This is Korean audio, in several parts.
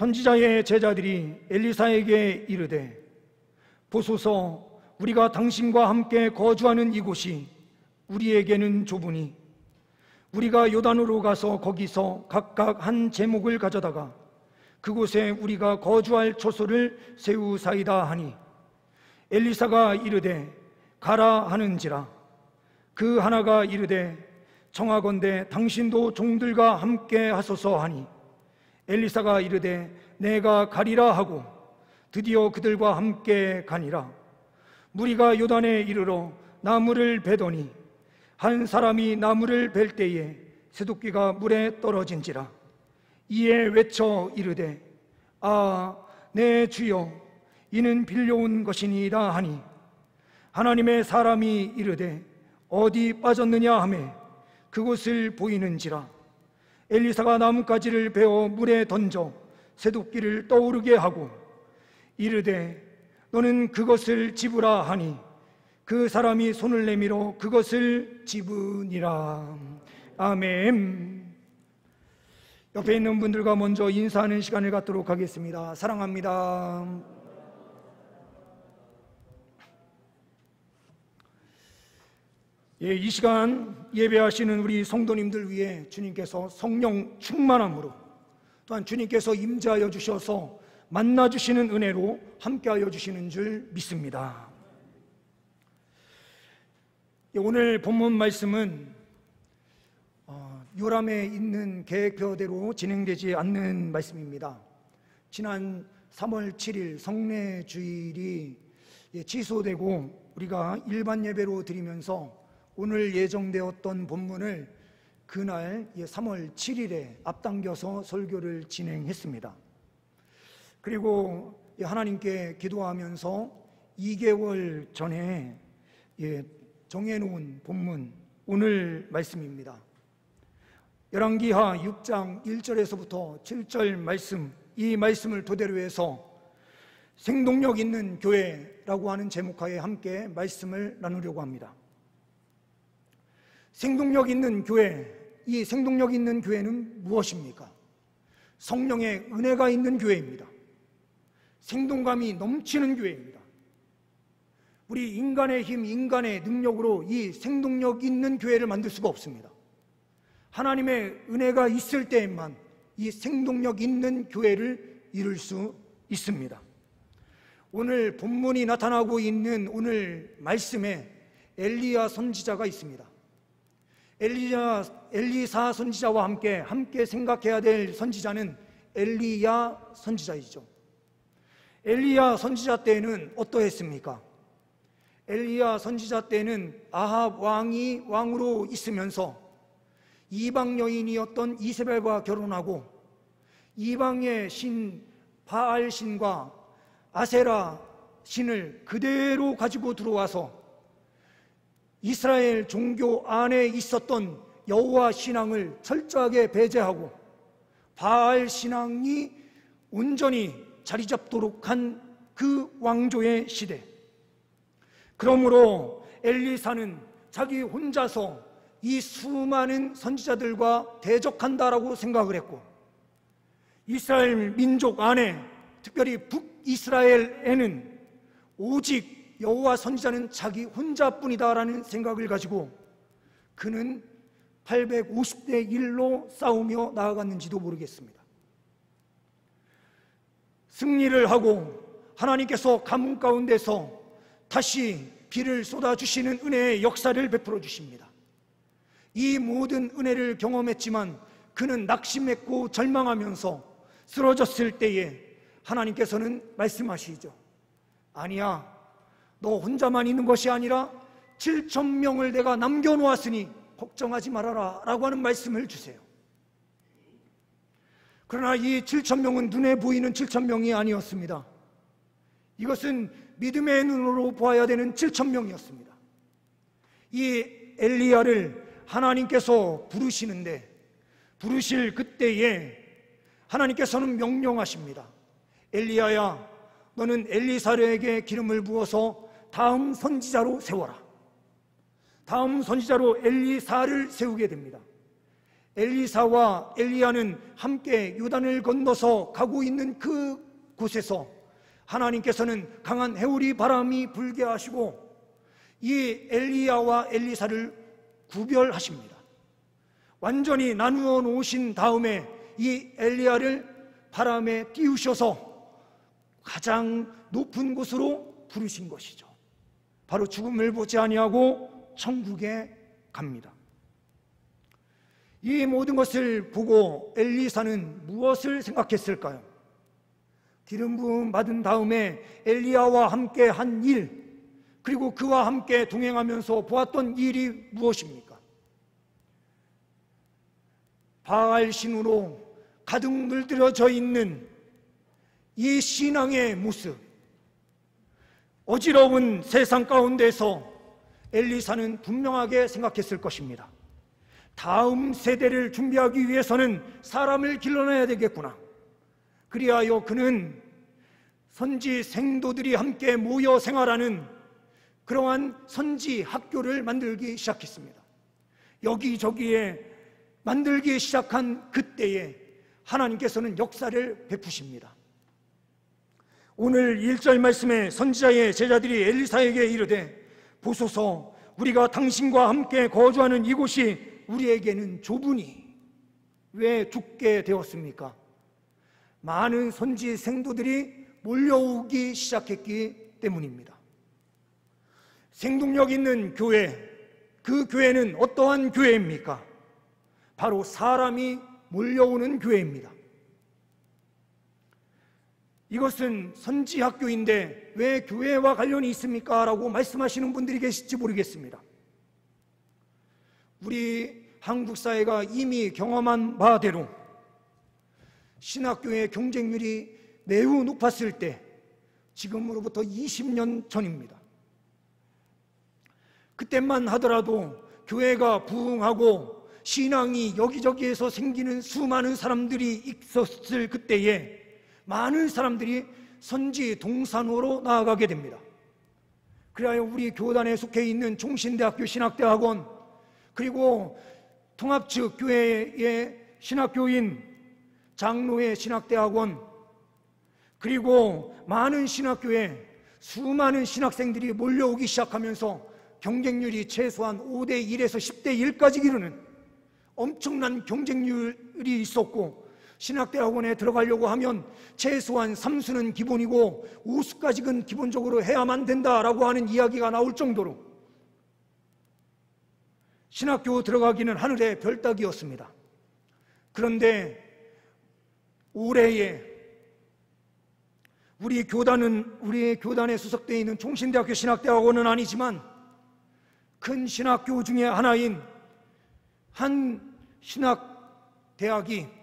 선지자의 제자들이 엘리사에게 이르되, 보소서, 우리가 당신과 함께 거주하는 이곳이 우리에게는 좁으니 우리가 요단으로 가서 거기서 각각 한 제목을 가져다가 그곳에 우리가 거주할 초소를 세우사이다 하니, 엘리사가 이르되 가라 하는지라. 그 하나가 이르되 청하건대 당신도 종들과 함께 하소서 하니, 엘리사가 이르되 내가 가리라 하고 드디어 그들과 함께 가니라. 무리가 요단에 이르러 나무를 베더니 한 사람이 나무를 벨 때에 새도끼가 물에 떨어진지라. 이에 외쳐 이르되 아, 내 주여, 이는 빌려온 것이니이다 하니, 하나님의 사람이 이르되 어디 빠졌느냐 하매 그곳을 보이는지라. 엘리사가 나뭇가지를 베어 물에 던져 새도끼를 떠오르게 하고 이르되 너는 그것을 집으라 하니, 그 사람이 손을 내밀어 그것을 집으니라. 아멘. 옆에 있는 분들과 먼저 인사하는 시간을 갖도록 하겠습니다. 사랑합니다. 이 시간 예배하시는 우리 성도님들 위해 주님께서 성령 충만함으로, 또한 주님께서 임재하여 주셔서 만나주시는 은혜로 함께하여 주시는 줄 믿습니다. 오늘 본문 말씀은 요람에 있는 계획표대로 진행되지 않는 말씀입니다. 지난 3월 7일 성례주일이 취소되고 우리가 일반 예배로 드리면서 오늘 예정되었던 본문을 그날 3월 7일에 앞당겨서 설교를 진행했습니다. 그리고 하나님께 기도하면서 2개월 전에 정해놓은 본문, 오늘 말씀입니다. 열왕기하 6장 1절에서부터 7절 말씀, 이 말씀을 토대로 해서 생동력 있는 교회라고 하는 제목하에 함께 말씀을 나누려고 합니다. 생동력 있는 교회, 이 생동력 있는 교회는 무엇입니까? 성령의 은혜가 있는 교회입니다. 생동감이 넘치는 교회입니다. 우리 인간의 힘, 인간의 능력으로 이 생동력 있는 교회를 만들 수가 없습니다. 하나님의 은혜가 있을 때에만 이 생동력 있는 교회를 이룰 수 있습니다. 오늘 본문이 나타나고 있는 오늘 말씀에 엘리야 선지자가 있습니다. 엘리사 선지자와 함께 생각해야 될 선지자는 엘리야 선지자이죠. 엘리야 선지자 때는 어떠했습니까? 엘리야 선지자 때는 아합 왕이 왕으로 있으면서 이방 여인이었던 이세벨과 결혼하고 이방의 신 바알 신과 아세라 신을 그대로 가지고 들어와서 이스라엘 종교 안에 있었던 여호와 신앙을 철저하게 배제하고 바알 신앙이 온전히 자리 잡도록 한 그 왕조의 시대. 그러므로 엘리사는 자기 혼자서 이 수많은 선지자들과 대적한다라고 생각을 했고, 이스라엘 민족 안에, 특별히 북이스라엘에는 오직 여호와 선지자는 자기 혼자뿐이다라는 생각을 가지고 그는 850대 1로 싸우며 나아갔는지도 모르겠습니다. 승리를 하고 하나님께서 가뭄 가운데서 다시 비를 쏟아주시는 은혜의 역사를 베풀어 주십니다. 이 모든 은혜를 경험했지만 그는 낙심했고 절망하면서 쓰러졌을 때에 하나님께서는 말씀하시죠. 아니야, 너 혼자만 있는 것이 아니라 7,000명을 내가 남겨놓았으니 걱정하지 말아라 라고 하는 말씀을 주세요. 그러나 이 7,000명은 눈에 보이는 7,000명이 아니었습니다. 이것은 믿음의 눈으로 보아야 되는 7,000명이었습니다. 이 엘리야를 하나님께서 부르시는데, 부르실 그때에 하나님께서는 명령하십니다. 엘리야야, 너는 엘리사에게 기름을 부어서 다음 선지자로 세워라. 다음 선지자로 엘리사를 세우게 됩니다. 엘리사와 엘리야는 함께 요단을 건너서 가고 있는 그 곳에서 하나님께서는 강한 해오리 바람이 불게 하시고 이 엘리야와 엘리사를 구별하십니다. 완전히 나누어 놓으신 다음에 이 엘리야를 바람에 띄우셔서 가장 높은 곳으로 부르신 것이죠. 바로 죽음을 보지 아니하고 천국에 갑니다. 이 모든 것을 보고 엘리사는 무엇을 생각했을까요? 기름 부음 받은 다음에 엘리야와 함께 한 일, 그리고 그와 함께 동행하면서 보았던 일이 무엇입니까? 바알 신으로 가득 물들어져 있는 이 신앙의 모습, 어지러운 세상 가운데서 엘리사는 분명하게 생각했을 것입니다. 다음 세대를 준비하기 위해서는 사람을 길러내야 되겠구나. 그리하여 그는 선지 생도들이 함께 모여 생활하는 그러한 선지 학교를 만들기 시작했습니다. 여기저기에 만들기 시작한 그때에 하나님께서는 역사를 베푸십니다. 오늘 1절 말씀에 선지자의 제자들이 엘리사에게 이르되 보소서, 우리가 당신과 함께 거주하는 이곳이 우리에게는 좁으니 왜 죽게 되었습니까? 많은 선지 생도들이 몰려오기 시작했기 때문입니다. 생동력 있는 교회, 그 교회는 어떠한 교회입니까? 바로 사람이 몰려오는 교회입니다. 이것은 선지학교인데 왜 교회와 관련이 있습니까? 라고 말씀하시는 분들이 계실지 모르겠습니다. 우리 한국 사회가 이미 경험한 바대로 신학교의 경쟁률이 매우 높았을 때, 지금으로부터 20년 전입니다. 그때만 하더라도 교회가 부흥하고 신앙이 여기저기에서 생기는 수많은 사람들이 있었을 그때에 많은 사람들이 선지 동산으로 나아가게 됩니다. 그래야 우리 교단에 속해 있는 종신대학교 신학대학원, 그리고 통합측 교회의 신학교인 장로의 신학대학원, 그리고 많은 신학교에 수많은 신학생들이 몰려오기 시작하면서 경쟁률이 최소한 5대 1에서 10대 1까지 이르는 엄청난 경쟁률이 있었고, 신학대학원에 들어가려고 하면 최소한 3수는 기본이고 5수까지는 기본적으로 해야만 된다라고 하는 이야기가 나올 정도로 신학교 들어가기는 하늘의 별 따기였습니다. 그런데 올해에 우리 교단에 수석되어 있는 종신대학교 신학대학원은 아니지만 큰 신학교 중에 하나인 한 신학대학이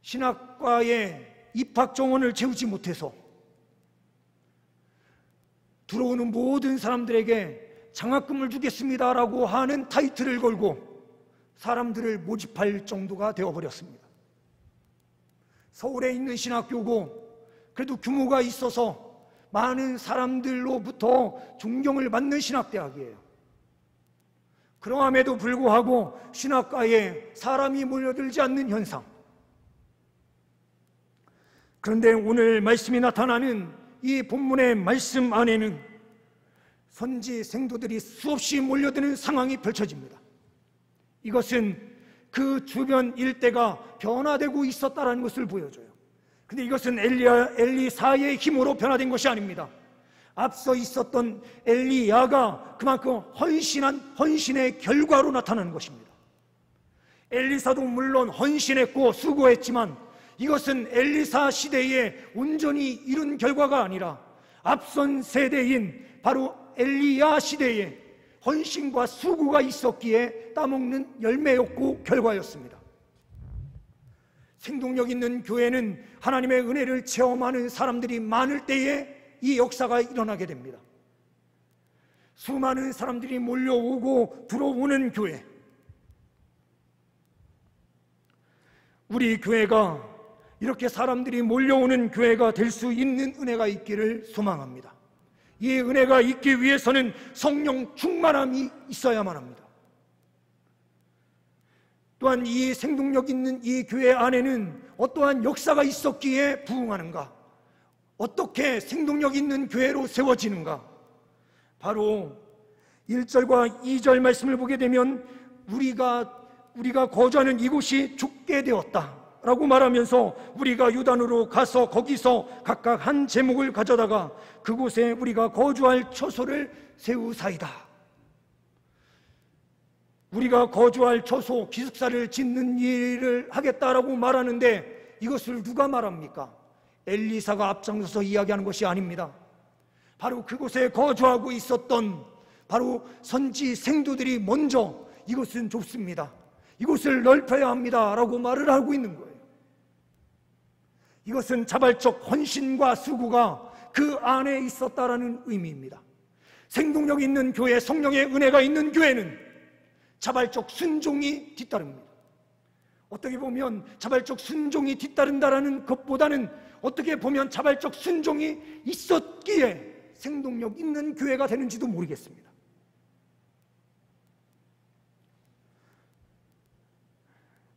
신학과에 입학 정원을 채우지 못해서 들어오는 모든 사람들에게 장학금을 주겠습니다라고 하는 타이틀을 걸고 사람들을 모집할 정도가 되어버렸습니다. 서울에 있는 신학교고 그래도 규모가 있어서 많은 사람들로부터 존경을 받는 신학대학이에요. 그러함에도 불구하고 신학과에 사람이 몰려들지 않는 현상. 그런데 오늘 말씀이 나타나는 이 본문의 말씀 안에는 선지 생도들이 수없이 몰려드는 상황이 펼쳐집니다. 이것은 그 주변 일대가 변화되고 있었다는 것을 보여줘요. 근데 이것은 엘리사의 힘으로 변화된 것이 아닙니다. 앞서 있었던 엘리야가 그만큼 헌신의 결과로 나타나는 것입니다. 엘리사도 물론 헌신했고 수고했지만 이것은 엘리사 시대에 온전히 이룬 결과가 아니라 앞선 세대인 바로 엘리야 시대에 헌신과 수고가 있었기에 따먹는 열매였고 결과였습니다. 생동력 있는 교회는 하나님의 은혜를 체험하는 사람들이 많을 때에 이 역사가 일어나게 됩니다. 수많은 사람들이 몰려오고 들어오는 교회, 우리 교회가 이렇게 사람들이 몰려오는 교회가 될 수 있는 은혜가 있기를 소망합니다. 이 은혜가 있기 위해서는 성령 충만함이 있어야만 합니다. 또한 이 생동력 있는 이 교회 안에는 어떠한 역사가 있었기에 부흥하는가? 어떻게 생동력 있는 교회로 세워지는가? 바로 1절과 2절 말씀을 보게 되면 우리가 거주하는 이곳이 죽게 되었다 라고 말하면서 우리가 유단으로 가서 거기서 각각 한 제목을 가져다가 그곳에 우리가 거주할 처소를 세우사이다. 우리가 거주할 처소, 기숙사를 짓는 일을 하겠다라고 말하는데 이것을 누가 말합니까? 엘리사가 앞장서서 이야기하는 것이 아닙니다. 바로 그곳에 거주하고 있었던 바로 선지 생도들이 먼저 이것은 좁습니다, 이곳을 넓혀야 합니다 라고 말을 하고 있는 거예요. 이것은 자발적 헌신과 수고가 그 안에 있었다라는 의미입니다. 생동력 있는 교회, 성령의 은혜가 있는 교회는 자발적 순종이 뒤따릅니다. 어떻게 보면 자발적 순종이 뒤따른다라는 것보다는 어떻게 보면 자발적 순종이 있었기에 생동력 있는 교회가 되는지도 모르겠습니다.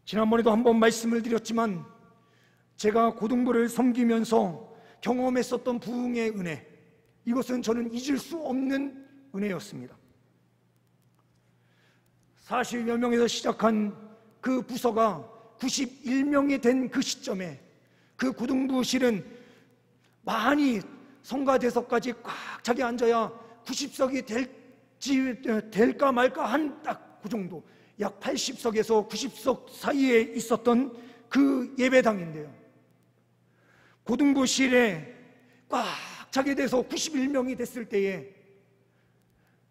지난번에도 한번 말씀을 드렸지만 제가 고등부를 섬기면서 경험했었던 부흥의 은혜, 이것은 저는 잊을 수 없는 은혜였습니다. 40여 명에서 시작한 그 부서가 91명이 된 그 시점에 그 고등부실은 많이 성가대석까지 꽉 차게 앉아야 90석이 될까 말까 한 딱 그 정도, 약 80석에서 90석 사이에 있었던 그 예배당인데요, 고등부실에 꽉 차게 돼서 91명이 됐을 때에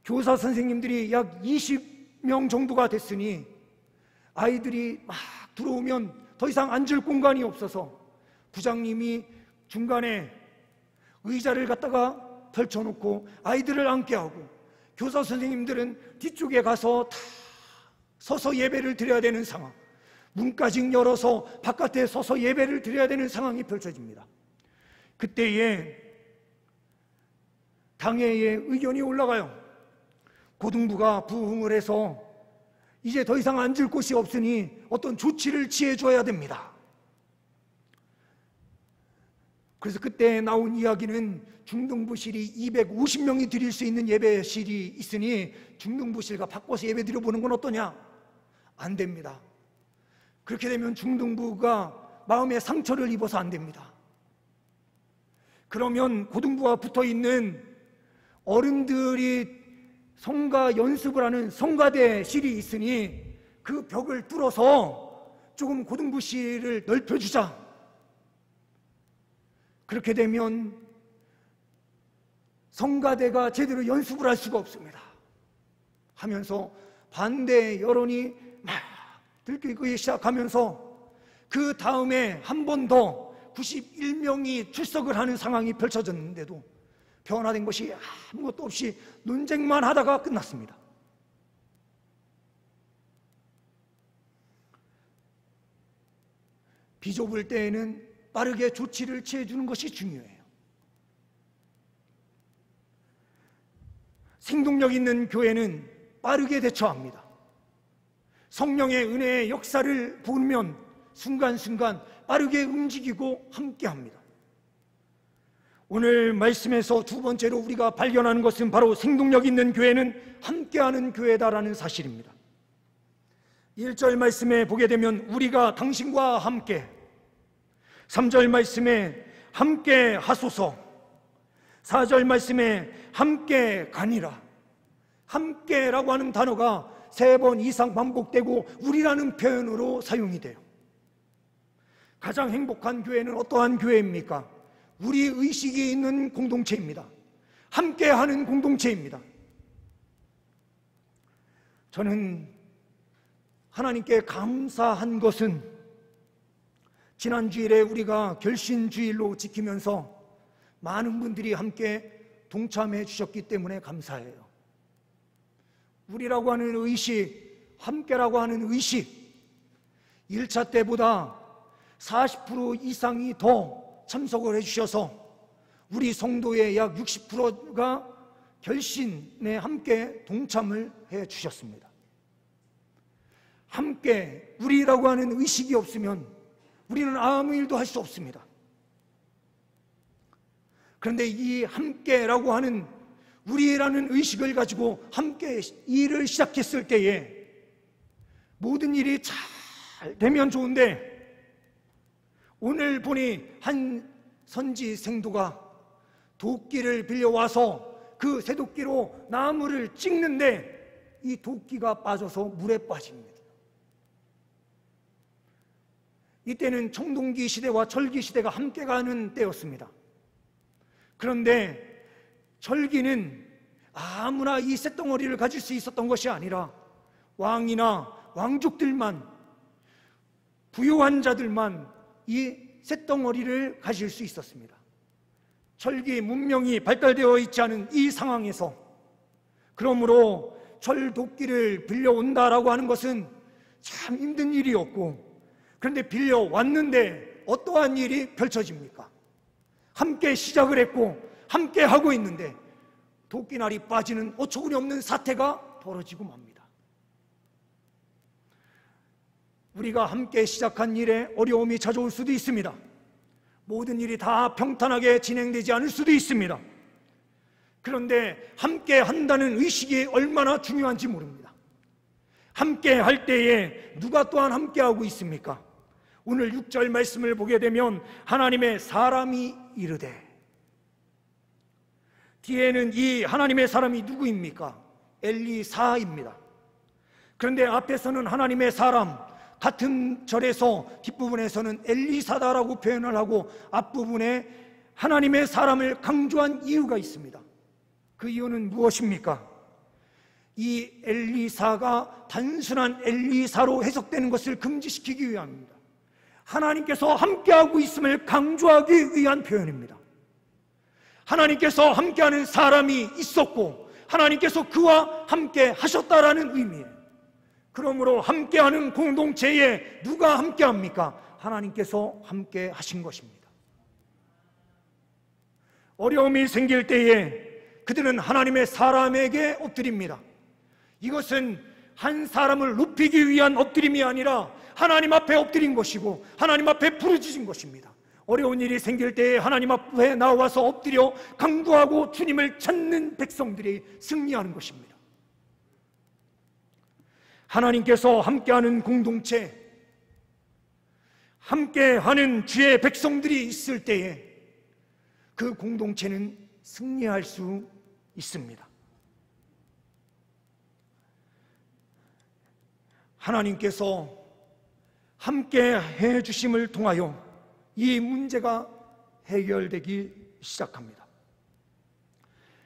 교사 선생님들이 약 20명 정도가 됐으니 아이들이 막 들어오면 더 이상 앉을 공간이 없어서 부장님이 중간에 의자를 갖다가 펼쳐놓고 아이들을 앉게 하고 교사 선생님들은 뒤쪽에 가서 다 서서 예배를 드려야 되는 상황, 문까지 열어서 바깥에 서서 예배를 드려야 되는 상황이 펼쳐집니다. 그때에 당회에 의견이 올라가요. 고등부가 부흥을 해서 이제 더 이상 앉을 곳이 없으니 어떤 조치를 취해줘야 됩니다. 그래서 그때 나온 이야기는 중등부실이 250명이 드릴 수 있는 예배실이 있으니 중등부실과 바꿔서 예배 드려보는 건 어떠냐? 안 됩니다. 그렇게 되면 중등부가 마음에 상처를 입어서 안 됩니다. 그러면 고등부와 붙어있는 어른들이 성가 연습을 하는 성가대실이 있으니 그 벽을 뚫어서 조금 고등부실을 넓혀주자. 그렇게 되면 성가대가 제대로 연습을 할 수가 없습니다 하면서 반대 여론이 막 들끓기 시작하면서 그 다음에 한 번 더 91명이 출석을 하는 상황이 펼쳐졌는데도 변화된 것이 아무것도 없이 논쟁만 하다가 끝났습니다. 비좁을 때에는 빠르게 조치를 취해주는 것이 중요해요. 생동력 있는 교회는 빠르게 대처합니다. 성령의 은혜의 역사를 보면 순간순간 빠르게 움직이고 함께합니다. 오늘 말씀에서 두 번째로 우리가 발견하는 것은 바로 생동력 있는 교회는 함께하는 교회다라는 사실입니다. 1절 말씀에 보게 되면 우리가 당신과 함께, 3절 말씀에 함께 하소서, 4절 말씀에 함께 가니라. 함께라고 하는 단어가 3번 이상 반복되고 우리라는 표현으로 사용이 돼요. 가장 행복한 교회는 어떠한 교회입니까? 우리 의식이 있는 공동체입니다. 함께하는 공동체입니다. 저는 하나님께 감사한 것은 지난 주일에 우리가 결신주일로 지키면서 많은 분들이 함께 동참해 주셨기 때문에 감사해요. 우리라고 하는 의식, 함께라고 하는 의식, 1차 때보다 40% 이상이 더 참석을 해주셔서 우리 성도의 약 60%가 결신에 함께 동참을 해주셨습니다. 함께 우리라고 하는 의식이 없으면 우리는 아무 일도 할 수 없습니다. 그런데 이 함께라고 하는 우리라는 의식을 가지고 함께 일을 시작했을 때에 모든 일이 잘 되면 좋은데, 오늘 보니 한 선지 생도가 도끼를 빌려와서 그 새도끼로 나무를 찍는데 이 도끼가 빠져서 물에 빠집니다. 이때는 청동기 시대와 철기 시대가 함께 가는 때였습니다. 그런데 철기는 아무나 이 쇳덩어리를 가질 수 있었던 것이 아니라 왕이나 왕족들만, 부유한 자들만 이 쇳덩어리를 가질 수 있었습니다. 철기 문명이 발달되어 있지 않은 이 상황에서, 그러므로 철도끼를 빌려온다라고 하는 것은 참 힘든 일이었고, 그런데 빌려왔는데 어떠한 일이 펼쳐집니까? 함께 시작을 했고 함께 하고 있는데 도끼날이 빠지는 어처구니 없는 사태가 벌어지고 맙니다. 우리가 함께 시작한 일에 어려움이 찾아올 수도 있습니다. 모든 일이 다 평탄하게 진행되지 않을 수도 있습니다. 그런데 함께 한다는 의식이 얼마나 중요한지 모릅니다. 함께 할 때에 누가 또한 함께 하고 있습니까? 오늘 6절 말씀을 보게 되면 하나님의 사람이 이르되, 뒤에는 이 하나님의 사람이 누구입니까? 엘리사입니다. 그런데 앞에서는 하나님의 사람, 같은 절에서 뒷부분에서는 엘리사다라고 표현을 하고 앞부분에 하나님의 사람을 강조한 이유가 있습니다. 그 이유는 무엇입니까? 이 엘리사가 단순한 엘리사로 해석되는 것을 금지시키기 위함입니다. 하나님께서 함께하고 있음을 강조하기 위한 표현입니다. 하나님께서 함께하는 사람이 있었고 하나님께서 그와 함께 하셨다라는 의미예요. 그러므로 함께하는 공동체에 누가 함께합니까? 하나님께서 함께 하신 것입니다. 어려움이 생길 때에 그들은 하나님의 사람에게 엎드립니다. 이것은 한 사람을 높이기 위한 엎드림이 아니라 하나님 앞에 엎드린 것이고 하나님 앞에 부르짖은 것입니다. 어려운 일이 생길 때에 하나님 앞에 나와서 엎드려 간구하고 주님을 찾는 백성들이 승리하는 것입니다. 하나님께서 함께하는 공동체, 함께하는 주의 백성들이 있을 때에 그 공동체는 승리할 수 있습니다. 하나님께서 함께 해주심을 통하여 이 문제가 해결되기 시작합니다.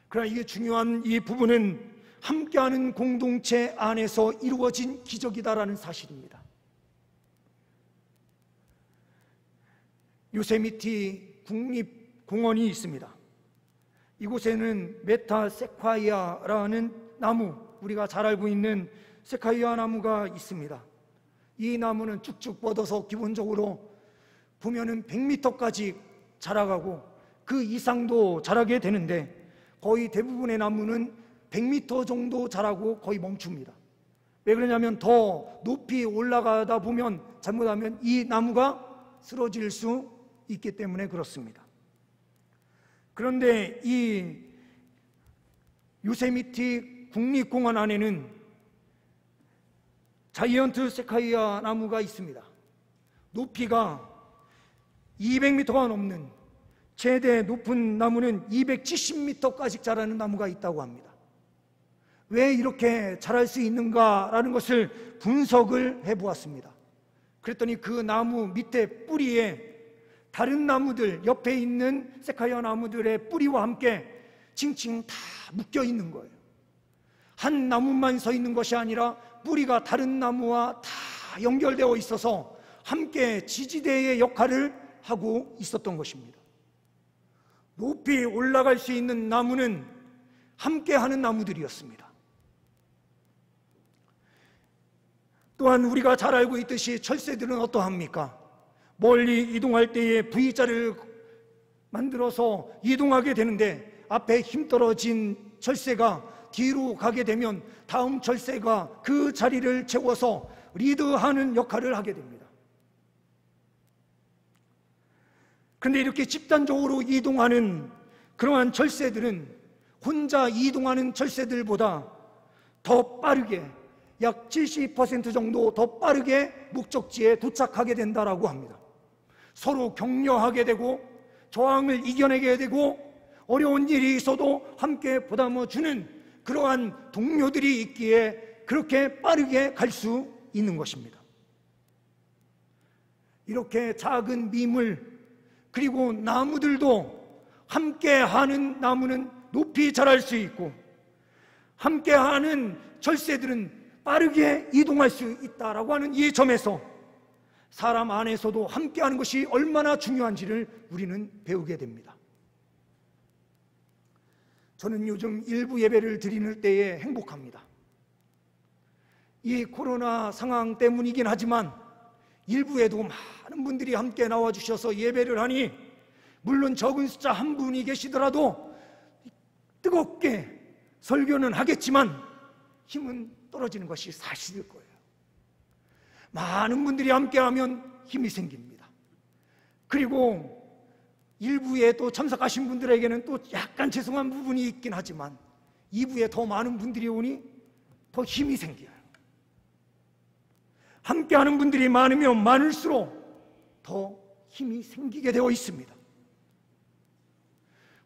그러나 이게 중요한 이 부분은 함께하는 공동체 안에서 이루어진 기적이다라는 사실입니다. 요세미티 국립공원이 있습니다. 이곳에는 메타세콰이아라는 나무, 우리가 잘 알고 있는 세콰이아 나무가 있습니다. 이 나무는 쭉쭉 뻗어서 기본적으로 보면은 100m까지 자라가고 그 이상도 자라게 되는데 거의 대부분의 나무는 100m 정도 자라고 거의 멈춥니다. 왜 그러냐면 더 높이 올라가다 보면 잘못하면 이 나무가 쓰러질 수 있기 때문에 그렇습니다. 그런데 이 요세미티 국립공원 안에는 자이언트 세콰이아 나무가 있습니다. 높이가 200m가 넘는 최대 높은 나무는 270m까지 자라는 나무가 있다고 합니다. 왜 이렇게 자랄 수 있는가라는 것을 분석을 해보았습니다. 그랬더니 그 나무 밑에 뿌리에 다른 나무들, 옆에 있는 세콰이아 나무들의 뿌리와 함께 칭칭 다 묶여 있는 거예요. 한 나무만 서 있는 것이 아니라 뿌리가 다른 나무와 다 연결되어 있어서 함께 지지대의 역할을 하고 있었던 것입니다. 높이 올라갈 수 있는 나무는 함께하는 나무들이었습니다. 또한 우리가 잘 알고 있듯이 철새들은 어떠합니까? 멀리 이동할 때에 V자를 만들어서 이동하게 되는데 앞에 힘 떨어진 철새가 뒤로 가게 되면 다음 철새가 그 자리를 채워서 리드하는 역할을 하게 됩니다. 그런데 이렇게 집단적으로 이동하는 그러한 절새들은 혼자 이동하는 절새들보다 더 빠르게, 약 70% 정도 더 빠르게 목적지에 도착하게 된다라고 합니다. 서로 격려하게 되고 저항을 이겨내게 되고 어려운 일이 있어도 함께 보담아주는 그러한 동료들이 있기에 그렇게 빠르게 갈 수 있는 것입니다. 이렇게 작은 미물 그리고 나무들도 함께하는 나무는 높이 자랄 수 있고 함께하는 절새들은 빠르게 이동할 수 있다라고 하는 이 점에서 사람 안에서도 함께하는 것이 얼마나 중요한지를 우리는 배우게 됩니다. 저는 요즘 일부 예배를 드리는 때에 행복합니다. 이 코로나 상황 때문이긴 하지만 일부에도 많은 분들이 함께 나와주셔서 예배를 하니 물론 적은 숫자 한 분이 계시더라도 뜨겁게 설교는 하겠지만 힘은 떨어지는 것이 사실일 거예요. 많은 분들이 함께하면 힘이 생깁니다. 그리고 일부에 또 참석하신 분들에게는 또 약간 죄송한 부분이 있긴 하지만 2부에 더 많은 분들이 오니 더 힘이 생겨요. 함께하는 분들이 많으면 많을수록 더 힘이 생기게 되어 있습니다.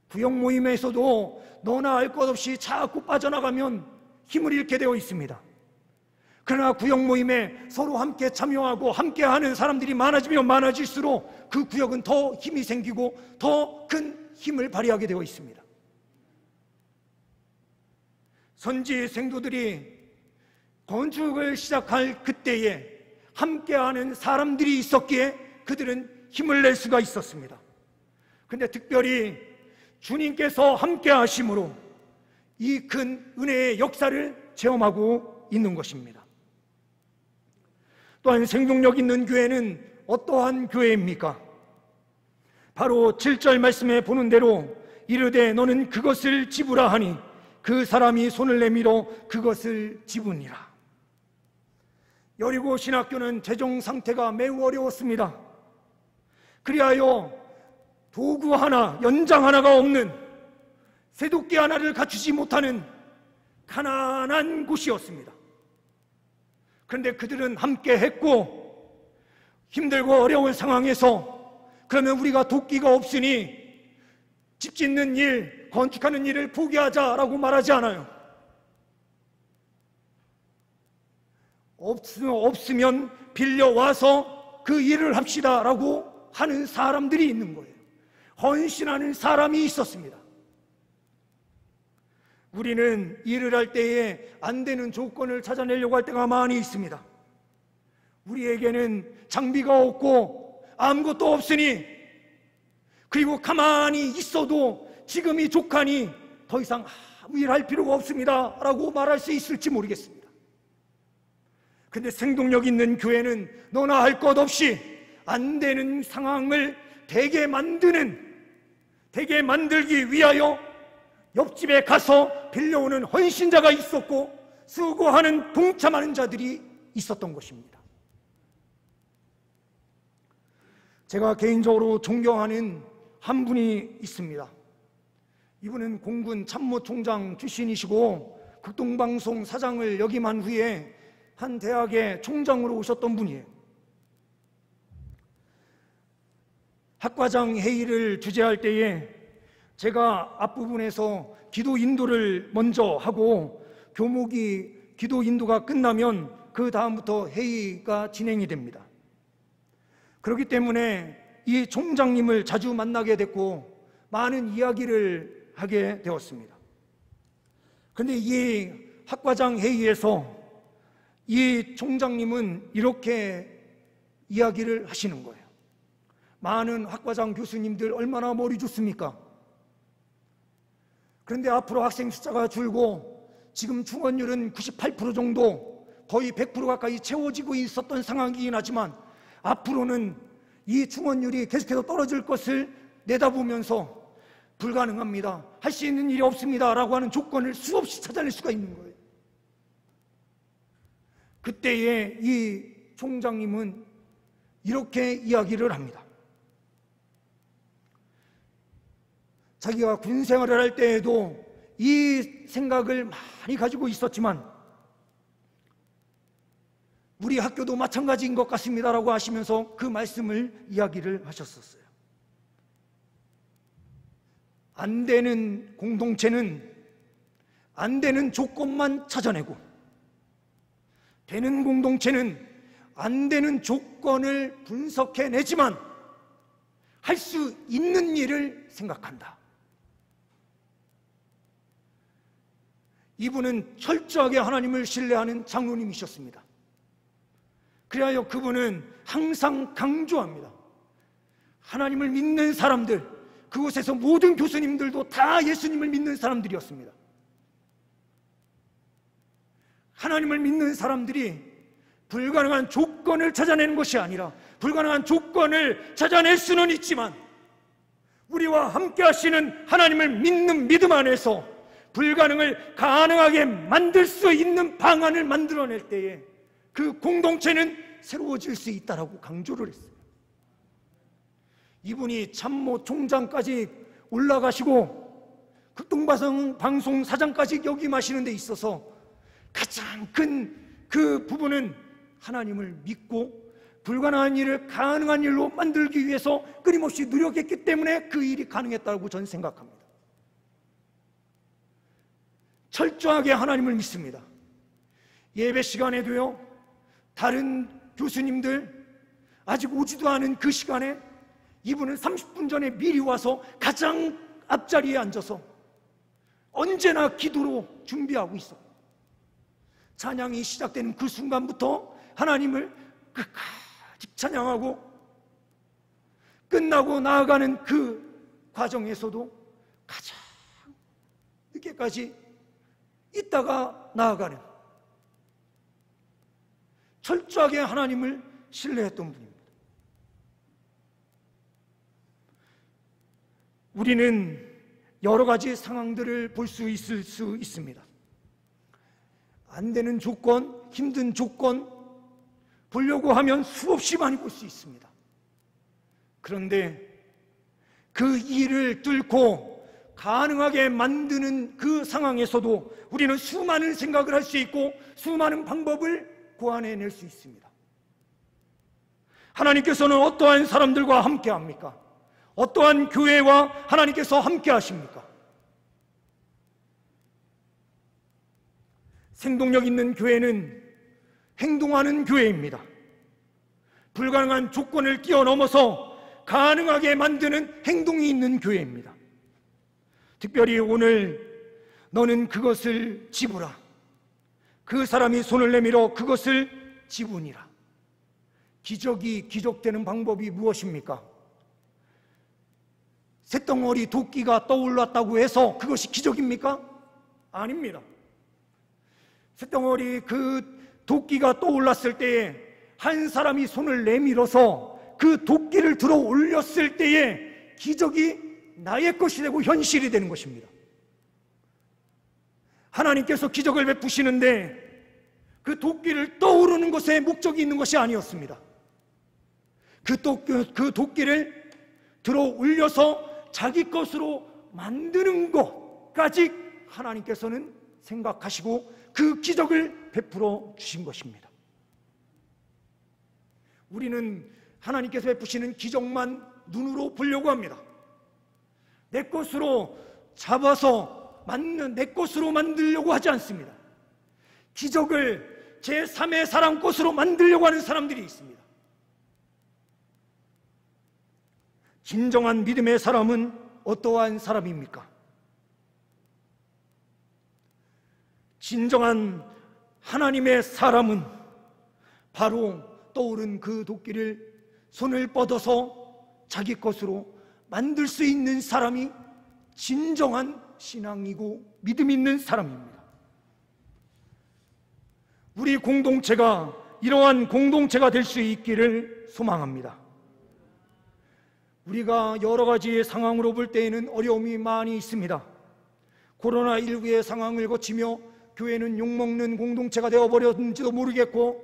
구역 모임에서도 너나 알 것 없이 자꾸 빠져나가면 힘을 잃게 되어 있습니다. 그러나 구역 모임에 서로 함께 참여하고 함께하는 사람들이 많아지면 많아질수록 그 구역은 더 힘이 생기고 더 큰 힘을 발휘하게 되어 있습니다. 선지 생도들이 건축을 시작할 그때에 함께하는 사람들이 있었기에 그들은 힘을 낼 수가 있었습니다. 그런데 특별히 주님께서 함께 하심으로 이 큰 은혜의 역사를 체험하고 있는 것입니다. 또한 생동력 있는 교회는 어떠한 교회입니까? 바로 7절 말씀에 보는 대로 이르되 너는 그것을 집으라 하니 그 사람이 손을 내밀어 그것을 집으니라. 여리고 신학교는 재정 상태가 매우 어려웠습니다. 그리하여 도구 하나, 연장 하나가 없는 세도끼 하나를 갖추지 못하는 가난한 곳이었습니다. 그런데 그들은 함께 했고 힘들고 어려운 상황에서 그러면 우리가 도끼가 없으니 집 짓는 일, 건축하는 일을 포기하자라고 말하지 않아요. 없으면 빌려와서 그 일을 합시다라고 하는 사람들이 있는 거예요. 헌신하는 사람이 있었습니다. 우리는 일을 할 때에 안 되는 조건을 찾아내려고 할 때가 많이 있습니다. 우리에게는 장비가 없고 아무것도 없으니 그리고 가만히 있어도 지금이 족하니 더 이상 아무 일 할 필요가 없습니다 라고 말할 수 있을지 모르겠습니다. 근데 생동력 있는 교회는 너나 할 것 없이 안 되는 상황을 되게 만들기 위하여 옆집에 가서 빌려오는 헌신자가 있었고 수고하는 동참하는 자들이 있었던 것입니다. 제가 개인적으로 존경하는 한 분이 있습니다. 이분은 공군 참모총장 출신이시고 극동방송 사장을 역임한 후에 한 대학의 총장으로 오셨던 분이에요. 학과장 회의를 주재할 때에 제가 앞부분에서 기도 인도를 먼저 하고 교목이 기도 인도가 끝나면 그 다음부터 회의가 진행이 됩니다. 그렇기 때문에 이 총장님을 자주 만나게 됐고 많은 이야기를 하게 되었습니다. 그런데 이 학과장 회의에서 이 총장님은 이렇게 이야기를 하시는 거예요. 많은 학과장 교수님들 얼마나 머리 좋습니까? 그런데 앞으로 학생 숫자가 줄고 지금 충원율은 98% 정도 거의 100% 가까이 채워지고 있었던 상황이긴 하지만 앞으로는 이 충원율이 계속해서 떨어질 것을 내다보면서 불가능합니다, 할 수 있는 일이 없습니다 라고 하는 조건을 수없이 찾아낼 수가 있는 거예요. 그때에 이 총장님은 이렇게 이야기를 합니다. 자기가 군 생활을 할 때에도 이 생각을 많이 가지고 있었지만 우리 학교도 마찬가지인 것 같습니다라고 하시면서 그 말씀을 이야기를 하셨었어요. 안 되는 공동체는 안 되는 조건만 찾아내고, 되는 공동체는 안 되는 조건을 분석해내지만 할 수 있는 일을 생각한다. 이분은 철저하게 하나님을 신뢰하는 장로님이셨습니다. 그래야 그분은 항상 강조합니다. 하나님을 믿는 사람들, 그곳에서 모든 교수님들도 다 예수님을 믿는 사람들이었습니다. 하나님을 믿는 사람들이 불가능한 조건을 찾아내는 것이 아니라, 불가능한 조건을 찾아낼 수는 있지만 우리와 함께 하시는 하나님을 믿는 믿음 안에서 불가능을 가능하게 만들 수 있는 방안을 만들어낼 때에 그 공동체는 새로워질 수 있다라고 강조를 했어요. 이분이 참모 총장까지 올라가시고 극동방송 사장까지 역임하시는 데 있어서 가장 큰 그 부분은 하나님을 믿고 불가능한 일을 가능한 일로 만들기 위해서 끊임없이 노력했기 때문에 그 일이 가능했다고 저는 생각합니다. 철저하게 하나님을 믿습니다. 예배 시간에도요, 다른 교수님들 아직 오지도 않은 그 시간에 이분은 30분 전에 미리 와서 가장 앞자리에 앉아서 언제나 기도로 준비하고 있어. 찬양이 시작되는 그 순간부터 하나님을 끝까지 찬양하고, 끝나고 나아가는 그 과정에서도 가장 늦게까지 있다가 나아가는, 철저하게 하나님을 신뢰했던 분입니다. 우리는 여러 가지 상황들을 볼 수 있을 수 있습니다. 안 되는 조건, 힘든 조건 보려고 하면 수없이 많이 볼 수 있습니다. 그런데 그 일을 뚫고 가능하게 만드는 그 상황에서도 우리는 수많은 생각을 할 수 있고 수많은 방법을 고안해낼 수 있습니다. 하나님께서는 어떠한 사람들과 함께 합니까? 어떠한 교회와 하나님께서 함께 하십니까? 생동력 있는 교회는 행동하는 교회입니다. 불가능한 조건을 뛰어넘어서 가능하게 만드는 행동이 있는 교회입니다. 특별히 오늘 너는 그것을 집으라. 그 사람이 손을 내밀어 그것을 집으니라. 기적이 기적되는 방법이 무엇입니까? 쇳덩어리 도끼가 떠올랐다고 해서 그것이 기적입니까? 아닙니다. 쇳덩어리 그 도끼가 떠올랐을 때에 한 사람이 손을 내밀어서 그 도끼를 들어 올렸을 때에 기적이 나의 것이 되고 현실이 되는 것입니다. 하나님께서 기적을 베푸시는데 그 도끼를 떠오르는 것에 목적이 있는 것이 아니었습니다. 그 도끼를 들어 올려서 자기 것으로 만드는 것까지 하나님께서는 생각하시고 그 기적을 베풀어 주신 것입니다. 우리는 하나님께서 베푸시는 기적만 눈으로 보려고 합니다. 내 것으로 잡아서 내 것으로 만들려고 하지 않습니다. 기적을 제3의 사람 것으로 만들려고 하는 사람들이 있습니다. 진정한 믿음의 사람은 어떠한 사람입니까? 진정한 하나님의 사람은 바로 떠오른 그 도끼를 손을 뻗어서 자기 것으로 만들 수 있는 사람이 진정한 신앙이고 믿음 있는 사람입니다. 우리 공동체가 이러한 공동체가 될 수 있기를 소망합니다. 우리가 여러 가지 상황으로 볼 때에는 어려움이 많이 있습니다. 코로나19의 상황을 거치며 교회는 욕먹는 공동체가 되어버렸는지도 모르겠고,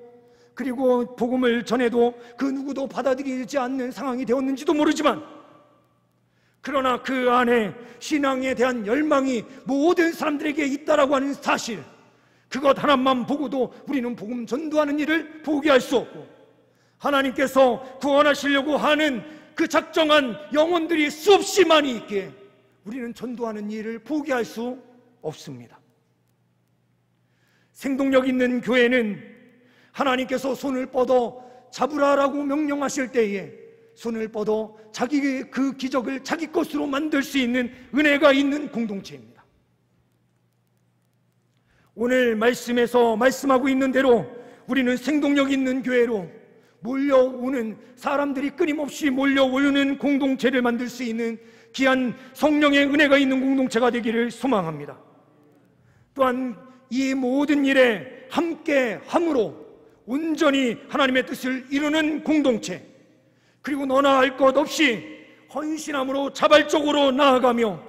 그리고 복음을 전해도 그 누구도 받아들이지 않는 상황이 되었는지도 모르지만, 그러나 그 안에 신앙에 대한 열망이 모든 사람들에게 있다라고 하는 사실, 그것 하나만 보고도 우리는 복음 전도하는 일을 포기할 수 없고, 하나님께서 구원하시려고 하는 그 작정한 영혼들이 수없이 많이 있기에 우리는 전도하는 일을 포기할 수 없습니다. 생동력 있는 교회는 하나님께서 손을 뻗어 잡으라라고 명령하실 때에 손을 뻗어 자기의 그 기적을 자기 것으로 만들 수 있는 은혜가 있는 공동체입니다. 오늘 말씀에서 말씀하고 있는 대로 우리는 생동력 있는 교회로 몰려오는 사람들이 끊임없이 몰려오는 공동체를 만들 수 있는 귀한 성령의 은혜가 있는 공동체가 되기를 소망합니다. 또한 이 모든 일에 함께 함으로 온전히 하나님의 뜻을 이루는 공동체, 그리고 너나 할 것 없이 헌신함으로 자발적으로 나아가며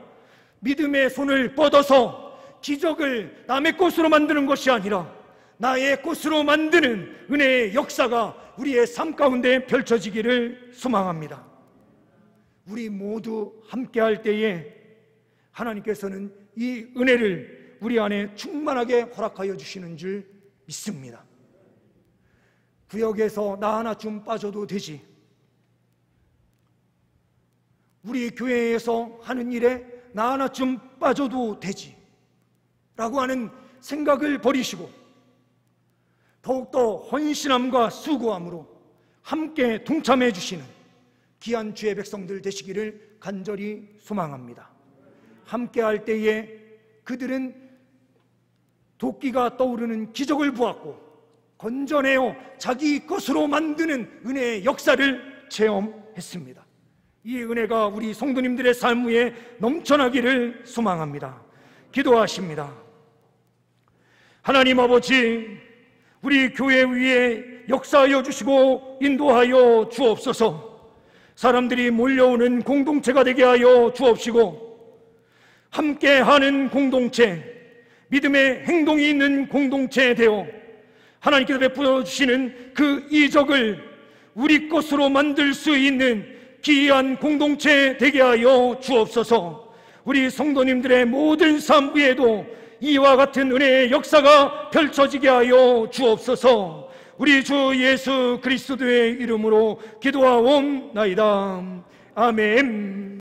믿음의 손을 뻗어서 기적을 남의 것으로 만드는 것이 아니라 나의 것으로 만드는 은혜의 역사가 우리의 삶 가운데 펼쳐지기를 소망합니다. 우리 모두 함께 할 때에 하나님께서는 이 은혜를 우리 안에 충만하게 허락하여 주시는 줄 믿습니다. 구역에서 나 하나 좀 빠져도 되지, 우리 교회에서 하는 일에 나 하나 좀 빠져도 되지 라고 하는 생각을 버리시고 더욱더 헌신함과 수고함으로 함께 동참해 주시는 귀한 주의 백성들 되시기를 간절히 소망합니다. 함께 할 때에 그들은 도끼가 떠오르는 기적을 보았고 건져내어 자기 것으로 만드는 은혜의 역사를 체험했습니다. 이 은혜가 우리 성도님들의 삶 위에 넘쳐나기를 소망합니다. 기도하십니다. 하나님 아버지, 우리 교회 위에 역사하여 주시고 인도하여 주옵소서. 사람들이 몰려오는 공동체가 되게 하여 주옵시고 함께하는 공동체, 믿음의 행동이 있는 공동체 되어 하나님께서 베풀어 주시는 그 이적을 우리 것으로 만들 수 있는 귀한 공동체 되게 하여 주옵소서. 우리 성도님들의 모든 삶 위에도 이와 같은 은혜의 역사가 펼쳐지게 하여 주옵소서. 우리 주 예수 그리스도의 이름으로 기도하옵나이다. 아멘.